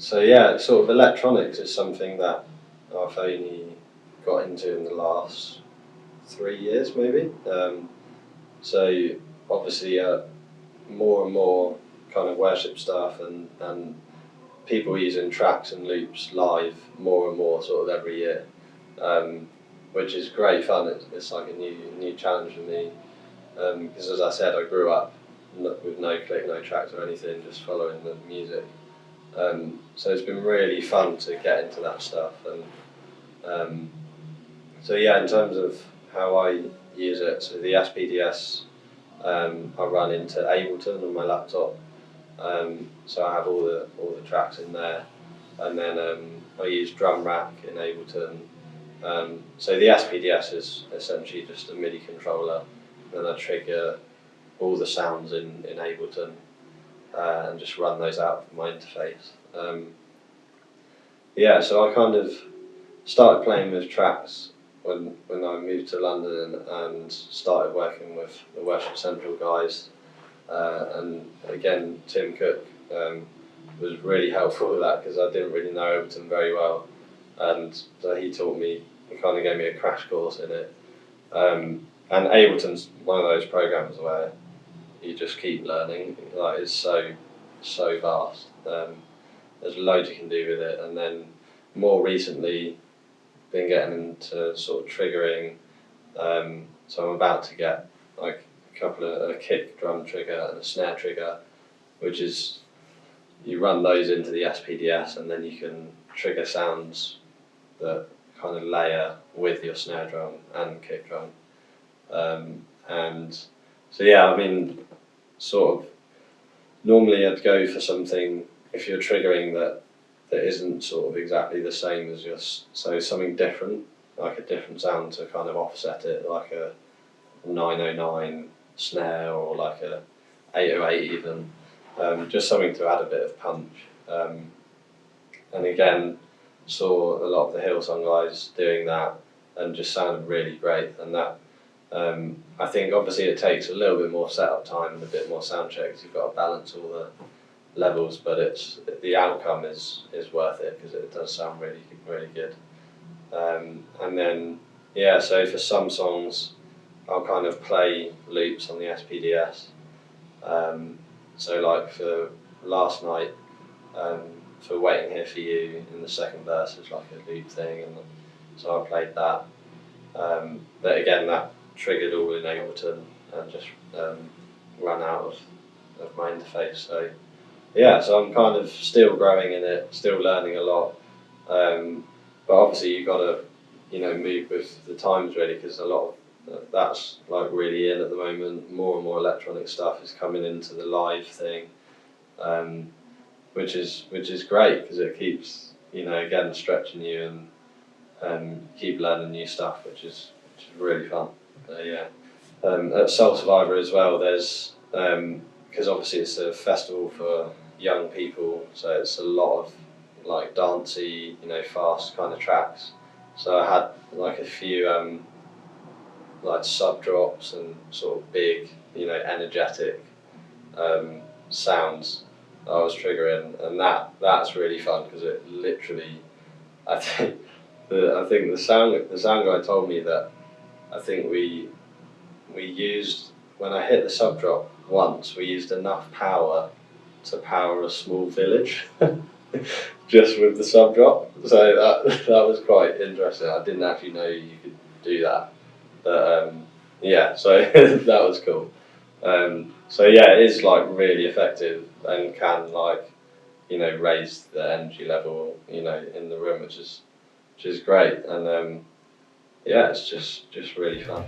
So yeah, sort of electronics is something that I've only got into in the last 3 years maybe. So obviously more and more kind of worship stuff and people using tracks and loops live more and more sort of every year, which is great fun. It's like a new challenge for me, because as I said, I grew up with no click, no tracks or anything, just following the music. So it's been really fun to get into that stuff, and so yeah, in terms of how I use it, so the SPDS I run into Ableton on my laptop, so I have all the tracks in there, and then I use Drum Rack in Ableton. So the SPDS is essentially just a MIDI controller, and I trigger all the sounds in Ableton and just run those out from my interface. Yeah, so I kind of started playing with tracks when I moved to London and started working with the Worship Central guys. And again, Tim Cook was really helpful with that because I didn't really know Ableton very well, and so he taught me, he kind of gave me a crash course in it. And Ableton's one of those programs where you just keep learning. Like, it's so vast. There's loads you can do with it, and then more recently been getting into sort of triggering. So I'm about to get like a kick drum trigger and a snare trigger, which is, you run those into the SPDS and then you can trigger sounds that kind of layer with your snare drum and kick drum. And so yeah, I mean, sort of normally I'd go for something, if you're triggering that isn't sort of exactly the same as yours, so something different, like a different sound to kind of offset it, like a 909 snare or like a 808 even, just something to add a bit of punch. And again, saw a lot of the Hillsong guys doing that and just sounded really great. And that, I think obviously it takes a little bit more setup time and a bit more sound checks. You've got to balance all the levels, but the outcome is worth it because it does sound really good. And then yeah, so for some songs I'll kind of play loops on the SPDS. So like for last night, for Waiting Here For You, in the second verse is like a loop thing, and so I played that. But again, that triggered all in Ableton and just ran out of my interface. So yeah, so I'm kind of still growing in it, still learning a lot. But obviously you've got to, move with the times really, because a lot of that's like really in at the moment. More and more electronic stuff is coming into the live thing, which is great because it keeps, again, stretching you and keep learning new stuff, which is really fun. Yeah. At Soul Survivor as well, there's because obviously it's a festival for young people, so it's a lot of like dancey, fast kind of tracks. So I had like a few like Subdrops and sort of big, energetic sounds that I was triggering, and that's really fun because it literally, I think the sound guy told me that I think we used, when I hit the Subdrop once, we used enough power to power a small village just with the Subdrop. So that was quite interesting. I didn't actually know you could do that. But yeah, so that was cool. So yeah, it is like really effective and can like, raise the energy level, in the room, which is great. And yeah, it's just really fun.